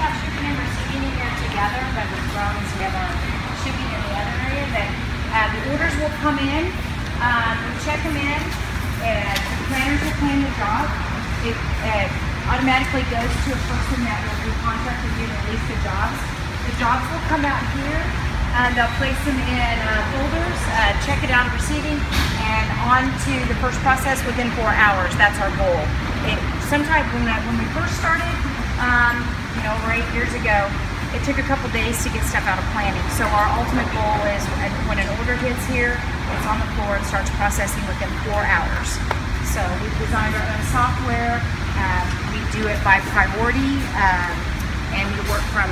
have shipping and receiving in here together, but with drones we have our shipping in the other area. That the orders will come in, we check them in, and the planners will plan the job. It automatically goes to a person that will do contract review and release the jobs. The jobs will come out here, and they'll place them in folders, check it out of receiving, and on to the first process within 4 hours. That's our goal. Sometimes when we first started, over 8 years ago, it took a couple days to get stuff out of planning. So our ultimate goal is when an order hits here, it's on the floor and starts processing within 4 hours. So we've designed our own software. We do it by priority, and we work from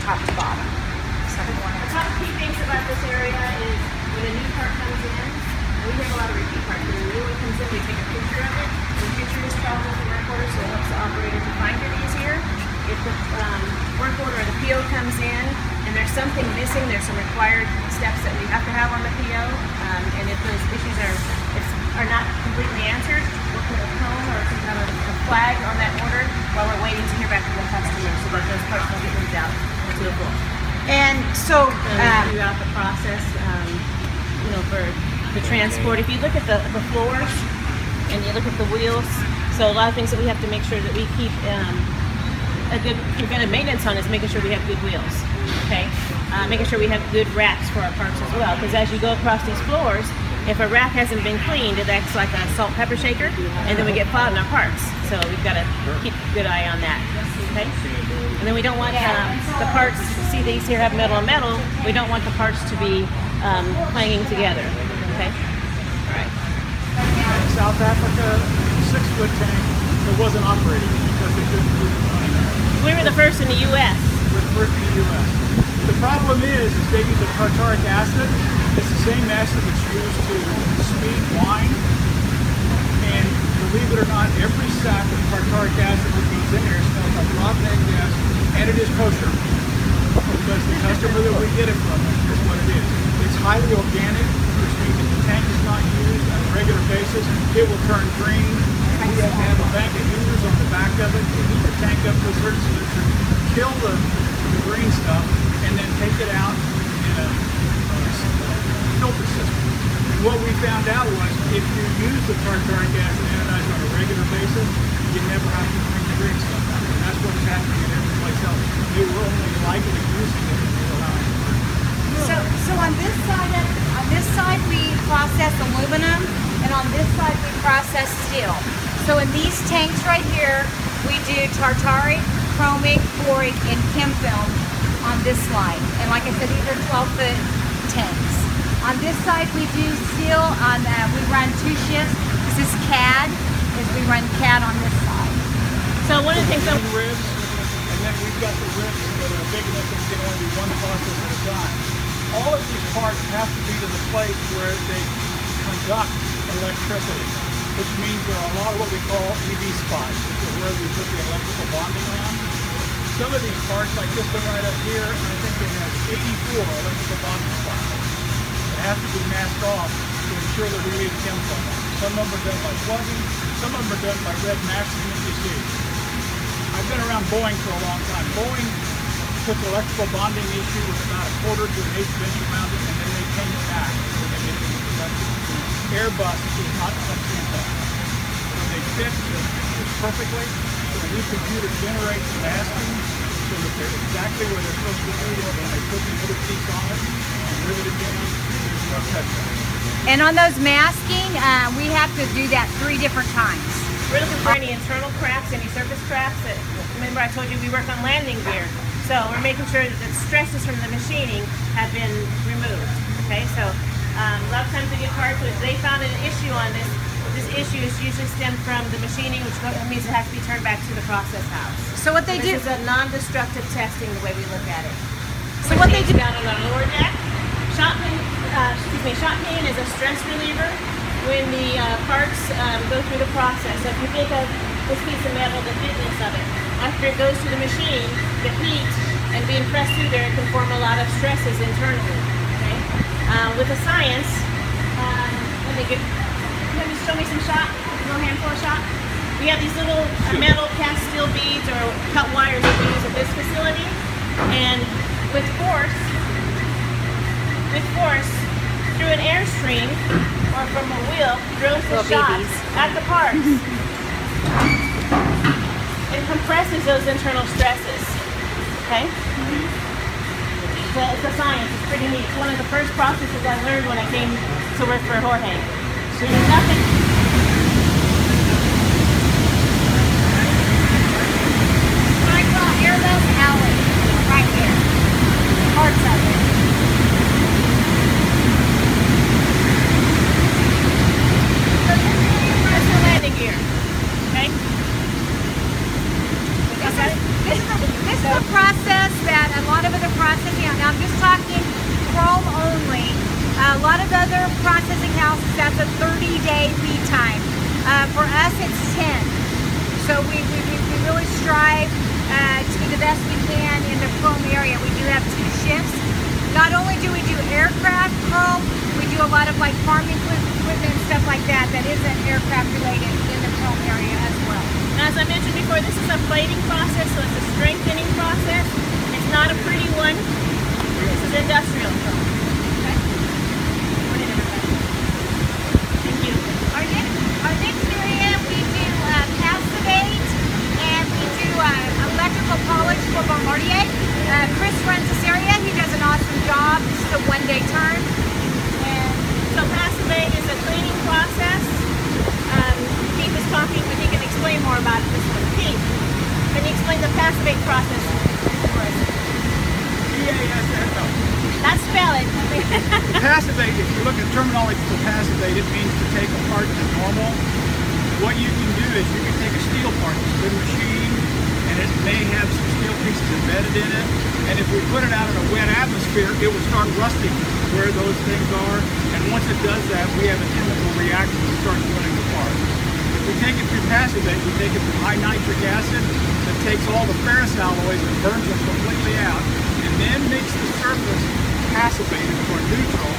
top to bottom. So a couple key things about this area is when a new part comes in, we have a lot of repeat parts. When a new one comes in, we take a picture of it. We picture this problem with the work order, so it helps the operator to find it easier. If the work order or the PO comes in and there's something missing, there's some required steps that we have to have on the PO, and if those issues are not completely answered, we'll put a cone or some kind of a flag on that order while we're waiting to hear back from the customer so that those parts will get moved out to the floor. And so throughout the process, for the transport, if you look at the floors and you look at the wheels, so a lot of things that we have to make sure that we keep a good preventive maintenance on is making sure we have good wheels, okay? Making sure we have good racks for our parts as well, because as you go across these floors, if a rack hasn't been cleaned, it acts like a salt pepper shaker, and then we get clogged in our parts. So we've got to keep a good eye on that, okay? And then we don't want the parts, see these here have metal on metal, we don't want the parts to be clanging together, okay? All right. South Africa, 6-foot tank that wasn't operating because they couldn't move it. We were the first in the U.S. We're the first in the U.S. The problem is they use the tartaric acid. It's the same acid that's used to speed wine. And believe it or not, every sack of tartaric acid that goes in there smells like rotten egg gas, and it is kosher. Because the customer that we get it from is what it is. It's highly organic, which means if the tank is not used on a regular basis, it will turn green. We have to have a bank of heaters on the back of it to heat the tank up to a certain temperature, kill the green stuff, and then take it out in a filter system. And what we found out was if you use the tartaric acid anodizer on a regular basis, you never have to bring the green stuff out. And that's what's happening in every place else. They were only likely using it if you're allowed to. So on this side we process aluminum, and on this side we process steel. So in these tanks right here, we do tartaric, chromic, boric, and chem film on this line. And like I said, these are 12-foot tanks. On this side, we do steel. We run 2 shifts. This is CAD, we run CAD on this side. So one of the things that ribs, and then we've got the ribs that are big enough that we can only do one process at a time. All of these parts have to be to the place where they conduct electricity, which means there are a lot of what we call EV spots, which is where we put the electrical bonding on. Some of these parts, like this one right up here, I think they have 84 electrical bonding spots that have to be masked off to ensure that we leave chemical on. Some of them are done by plugging, some of them are done by red maxing that you see. I've been around Boeing for a long time. Boeing took the electrical bonding issue with about a 1/4 to 1/8 inch around it, and then they came back when they get it into production. Airbus is not touching that. When they fix it perfectly, so a new computer generates the masking so that they're exactly where they're supposed to be, and when they put the other piece on it and rivet it down, there's no touch. And on those masking, we have to do that 3 different times. we're looking for any internal cracks, any surface cracks. Remember I told you we work on landing gear. So we're making sure that the stresses from the machining have been removed. Okay, so a lot of times we get parts which they found an issue on this. This issue is usually stemmed from the machining, which means it has to be turned back to the process house. So what they do is a non-destructive testing, the way we look at it. So what they do down on our lower deck, shot peen is a stress reliever when the parts go through the process. So if you think of this piece of metal, the thickness of it, after it goes through the machine, the heat and being pressed through there can form a lot of stresses internally. Okay? With the science, let me show me some shot, a little handful of shot. We have these little metal cast steel beads or cut wires that we use at this facility, and with force through an airstream or from a wheel, drills the shots at the parts. It compresses those internal stresses. Okay? It's a science. It's pretty neat. It's one of the first processes I learned when I came to work for Jorge. So there's nothing. I call Airbus Alley right here. Parts of it. That's the landing gear. Okay? This is a process that a lot of other processing, now I'm just talking chrome only. A lot of other processing houses, that's a 30-day lead time. For us, it's 10. So we really strive to be the best we can in the chrome area. We do have 2 shifts. Not only do we do aircraft chrome, we do a lot of like farming equipment and stuff like that that isn't aircraft related in the chrome area as well. Now, as I mentioned before, this is a plating process, so it's a strengthening process. It's not a pretty one. This is industrial chrome. Okay? Morning, everybody. Thank you. Our next area, we do passivate and we do electrical polish for Bombardier. Chris runs this area. He does an awesome job. This is a 1-day turn. And so passivate is a cleaning process. Keith is talking, but he can explain more about it this one. Keith, can you explain the passivate process for us? P-A-S-S-O. Not spell it. Passivate, if you look at terminology for passivate, it means to take apart the normal. What you can do is you can take a steel part, it's a good machine, and it may have some steel pieces embedded in it, and if we put it out in a wet atmosphere, it will start rusting where those things are, and once it does that, we have a chemical reaction that starts running apart. If we take it through passivate, we take it through high nitric acid that takes all the ferrous alloys and burns them completely out, and then makes the surface passivated or neutral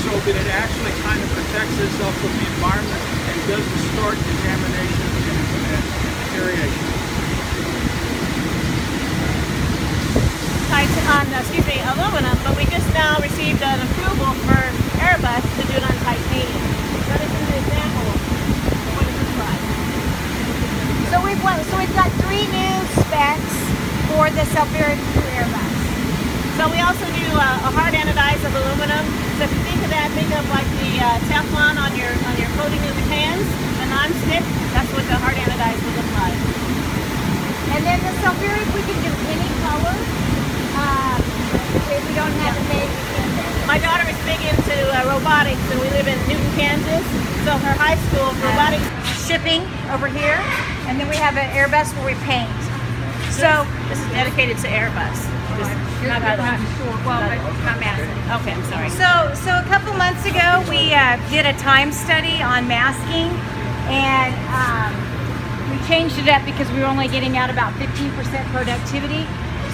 so that it actually kind of protects itself from the environment and doesn't start contamination and aeration. Aluminum, but we just now received an approval for Airbus to do it on titanium. Let us give an example of what it looks like. So we've got 3 new specs for the Supplier Airbus. So we also do a hard anodize of aluminum. So if you think of that, think of like the Teflon on your coating of the cans, the non-stick. That's what the hard anodize would look like. And then the Supplier, we can do any color. If we don't have it made, we can. My daughter is big into robotics, and we live in Newton, Kansas. So her high school robotics Shipping over here, and then we have an Airbus where we paint. So this is dedicated to Airbus. not sure. Well, but not massive. Okay, I'm sorry. So a couple months ago, we did a time study on masking, and we changed it up because we were only getting out about 15% productivity.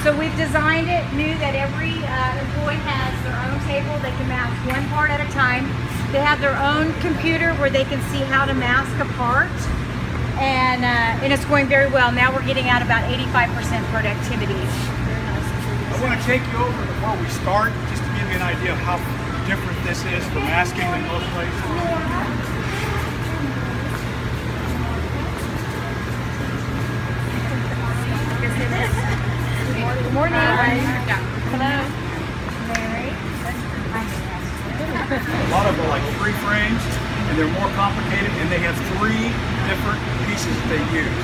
So we've designed it, knew that every employee has their own table. They can mask one part at a time. They have their own computer where they can see how to mask a part. And it's going very well. Now we're getting out about 85% productivity. I want to take you over before we start, just to give you an idea of how different this is for masking than most places. Good morning. Hello. Mary. A lot of them are like 3 frames, and they're more complicated, and they have 3 different pieces that they use.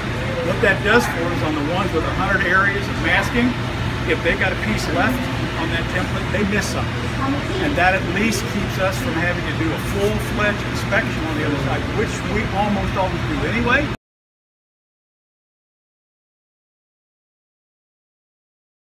What that does for is on the ones with 100 areas of masking, if they got a piece left on that template, they miss something. And that at least keeps us from having to do a full-fledged inspection on the other side, which we almost always do anyway.